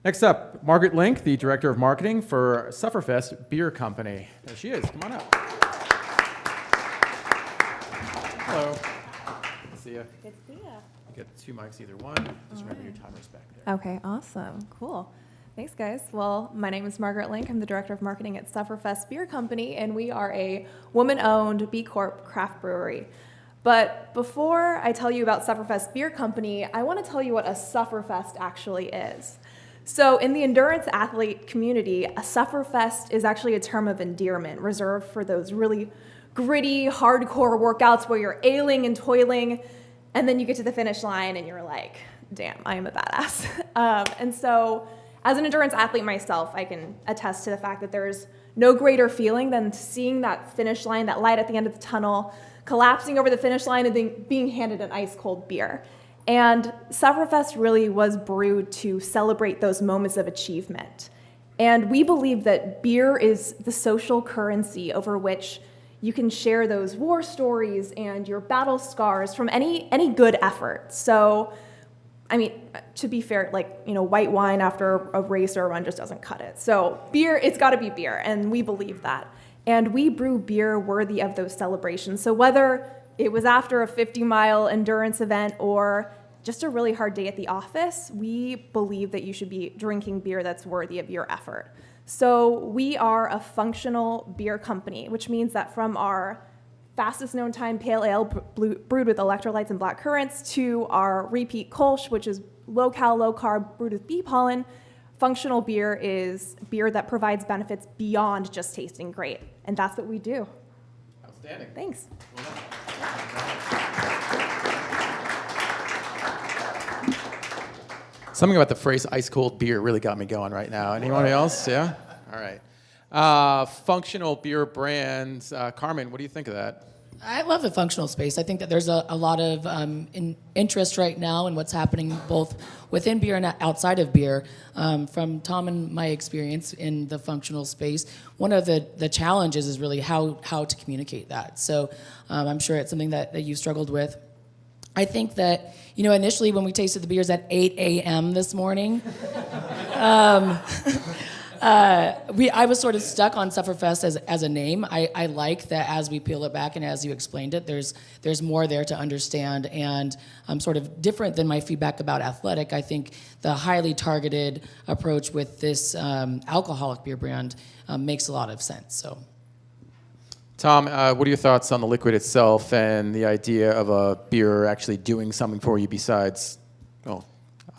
Next up, Margaret Link, the Director of Marketing for Sufferfest Beer Company. There she is. Come on up. Hello. Good to see you. Good to see you. You get 2 mics, either one. Just remember your timer's back there. Okay, awesome. Cool. Thanks, guys. Well, my name is Margaret Link. I'm the Director of Marketing at Sufferfest Beer Company, and we are a woman-owned B Corp craft brewery. But before I tell you about Sufferfest Beer Company, I want to tell you what a Sufferfest actually is. So in the endurance athlete community, a Sufferfest is actually a term of endearment reserved for those really gritty, hardcore workouts where you're ailing and toiling, and then you get to the finish line and you're like, damn, I am a badass. And so as an endurance athlete myself, I can attest to the fact that there's no greater feeling than seeing that finish line, that light at the end of the tunnel, collapsing over the finish line and then being handed an ice cold beer. And Sufferfest really was brewed to celebrate those moments of achievement. And we believe that beer is the social currency over which you can share those war stories and your battle scars from any good effort. So, I mean, to be fair, white wine after a race or a run just doesn't cut it. So beer, it's gotta be beer, and we believe that. And we brew beer worthy of those celebrations. So whether it was after a 50-mile endurance event or just a really hard day at the office, we believe that you should be drinking beer that's worthy of your effort. So we are a functional beer company, which means that from our fastest known time pale ale brewed with electrolytes and black currants to our repeat Kolsch, which is low cal, low carb, brewed with bee pollen, functional beer is beer that provides benefits beyond just tasting great. And that's what we do. Outstanding. Thanks. Well done. Something about the phrase ice cold beer really got me going right now. Anyone else? Yeah? All right. Functional beer brands. Carmen, what do you think of that? I love the functional space. I think that there's a lot of interest right now in what's happening both within beer and outside of beer. From Tom and my experience in the functional space, one of the challenges is really how to communicate that. So I'm sure it's something that you've struggled with. I think that, initially when we tasted the beers at 8 a.m. this morning, I was sort of stuck on Sufferfest as a name. I like that as we peel it back and as you explained it, there's more there to understand, and sort of different than my feedback about athletic. I think the highly targeted approach with this alcoholic beer brand makes a lot of sense. So, Tom, what are your thoughts on the liquid itself and the idea of a beer actually doing something for you besides, a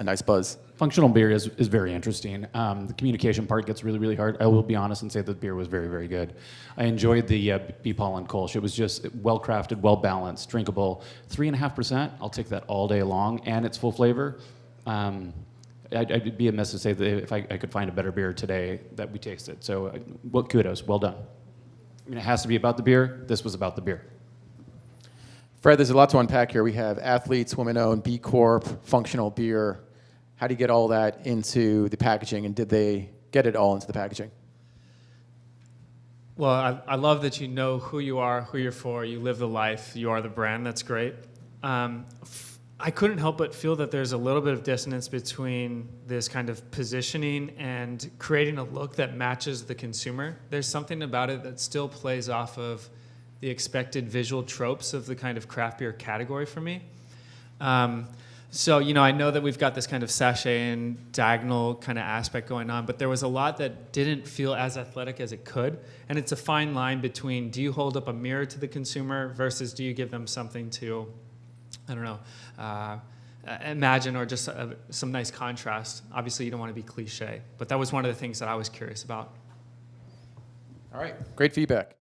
nice buzz? Functional beer is very interesting. The communication part gets really, really hard. I will be honest and say that the beer was very, very good. I enjoyed the bee pollen Kolsch. It was just well-crafted, well-balanced, drinkable. 3.5%, I'll take that all day long, and it's full flavor. I'd be amiss to say that if I could find a better beer today that we tasted. So, kudos, well done. I mean, it has to be about the beer. This was about the beer. Fred, there's a lot to unpack here. We have athletes, women-owned, B Corp, functional beer. How do you get all that into the packaging, and did they get it all into the packaging? Well, I love that you know who you are, who you're for, you live the life, you are the brand. That's great. I couldn't help but feel that there's a little bit of dissonance between this kind of positioning and creating a look that matches the consumer. There's something about it that still plays off of the expected visual tropes of the kind of craft beer category for me. So, I know that we've got this kind of sachet and diagonal kind of aspect going on, but there was a lot that didn't feel as athletic as it could. And it's a fine line between, do you hold up a mirror to the consumer versus do you give them something to, imagine, or just some nice contrast. Obviously, you don't want to be cliche, but that was one of the things that I was curious about. All right, great feedback.